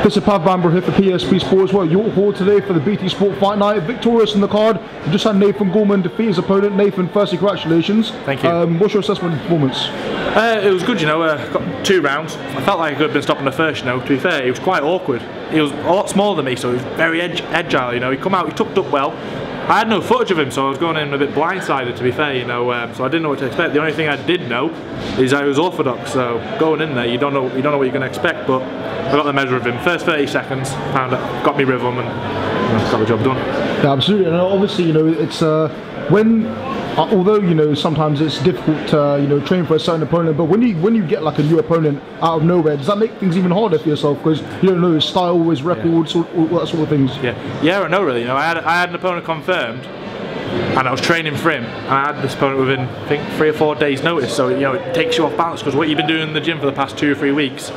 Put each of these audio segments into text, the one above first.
This is BHAMBRA here for PSP Sports. Well, you're here today for the BT Sport Fight Night. Victorious in the card. You just had Nathan Gorman defeat his opponent. Nathan, firstly, congratulations. Thank you. What's your assessment of the performance? It was good, you know. Got 2 rounds. I felt like I could have been stopping the first, you know. To be fair, he was quite awkward. He was a lot smaller than me, so he was very agile, you know. He come out, he tucked up well. I had no footage of him, so I was going in a bit blindsided, to be fair, you know. So I didn't know what to expect. The only thing I did know is I was orthodox. So going in there, you don't know what you're going to expect. But I got the measure of him. First 30 seconds, found it, got me rhythm, and got the job done. Yeah, absolutely. And obviously, you know, it's although, you know, sometimes it's difficult to, you know, train for a certain opponent, but when you get like a new opponent out of nowhere, does that make things even harder for yourself, because you don't know his style, his records, all that sort of things? Yeah or no, really. You know, I had an opponent confirmed, and I was training for him, and I had this opponent within, I think, 3 or 4 days notice, so, you know, it takes you off balance, because what you've been doing in the gym for the past 2 or 3 weeks,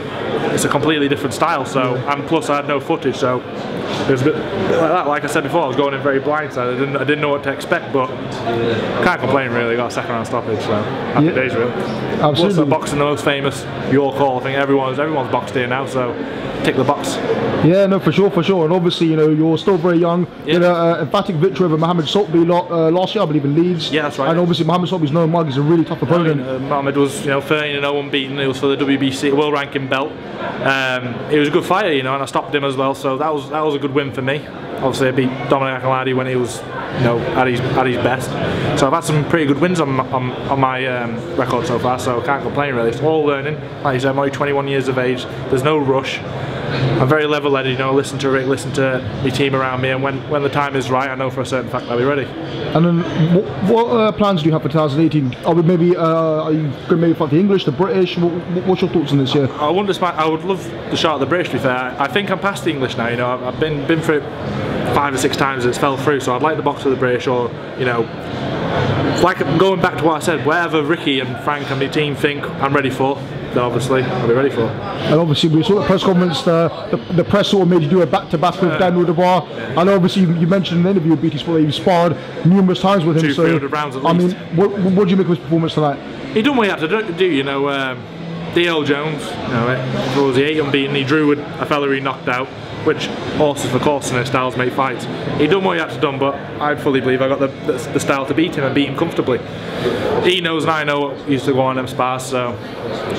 it's a completely different style. So, and plus I had no footage, so it was a bit like that. Like I said before, I was going in very blindsided. I didn't know what to expect, but can't complain really. Got a second round stoppage, so happy days really. Absolutely. Also boxing, the most famous York Hall. I think everyone's boxed here now, so tick the box. Yeah, no, for sure. And obviously, you know, you're still very young. You had an emphatic victory over Mohammed Saltby last year, I believe, in Leeds. Yeah, that's right. And obviously, Mohammed Saltby's no mug. He's a really tough opponent. Mohammed was, you know, 13-0 unbeaten. He was for the WBC world ranking belt. He was a good fighter, you know, and I stopped him as well. So that was a good win for me. Obviously, I beat Dominic Akaladi when he was, you know, at his best. So I've had some pretty good wins on my record so far. So I can't complain really. It's all learning. Like you said, I'm only 21 years of age. There's no rush. I'm very level-headed, you know, listen to Rick, listen to my team around me, and when the time is right, I know for a certain fact I'll be ready. And then, what plans do you have for 2018? Are you going to maybe fight the English, the British? What's your thoughts on this year? I would love the shot at the British, to be fair. I think I'm past the English now, you know. I've been through it 5 or 6 times and it's fell through, so I'd like the box for the British, or, you know, like going back to what I said, wherever Ricky and Frank and my team think I'm ready for, then obviously I'll be ready for. And obviously we saw the press conference, the press sort of made you do a back-to-back with Daniel Dubois. Yeah. And obviously you mentioned in the interview with BT Sport that you sparred numerous times with him. 200-300 rounds at least. I mean, what do you make of his performance tonight? He done what he had to do, you know. D.L. Jones, you know, was he 8 unbeaten, he drew with a fella he knocked out, which horses for course in their styles make fights. He done what he had to done, but I fully believe I got the style to beat him and beat him comfortably. He knows and I know what used to go on them spars, so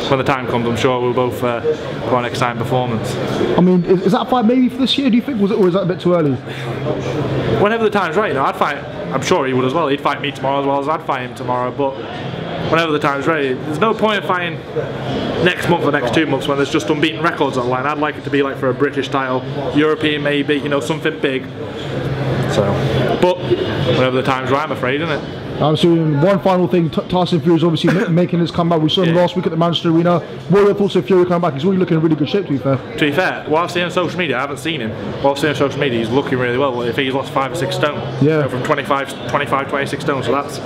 when the time comes, I'm sure we'll both go on an exciting performance. I mean, is that a fight maybe for this year, do you think, or is that a bit too early? Whenever the time's right, you know, I'd fight, I'm sure he would as well, he'd fight me tomorrow as well as I'd fight him tomorrow, but whenever the time's ready. There's no point in fighting next month or next 2 months when there's just unbeaten records on the line. I'd like it to be like for a British title, European maybe, you know, something big. So, but whenever the time's right, I'm afraid, isn't it? Absolutely. One final thing, Tyson Fury is obviously making his comeback. We saw him last week at the Manchester Arena. What are your thoughts of Fury coming back? He's really looking in really good shape, to be fair. To be fair, what I've seen on social media, I haven't seen him. What I've seen on social media, he's looking really well. I think he's lost 5 or 6 stone. Yeah. You know, from 26 stone. So that's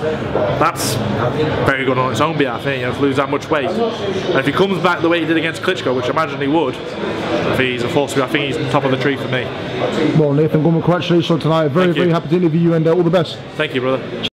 very good on its own behalf, you know, to lose that much weight. And if he comes back the way he did against Klitschko, which I imagine he would, I think he's a force. I think he's top of the tree for me. Well, Nathan Gorman, congratulations on tonight. Very happy to interview you, and all the best. Thank you, brother.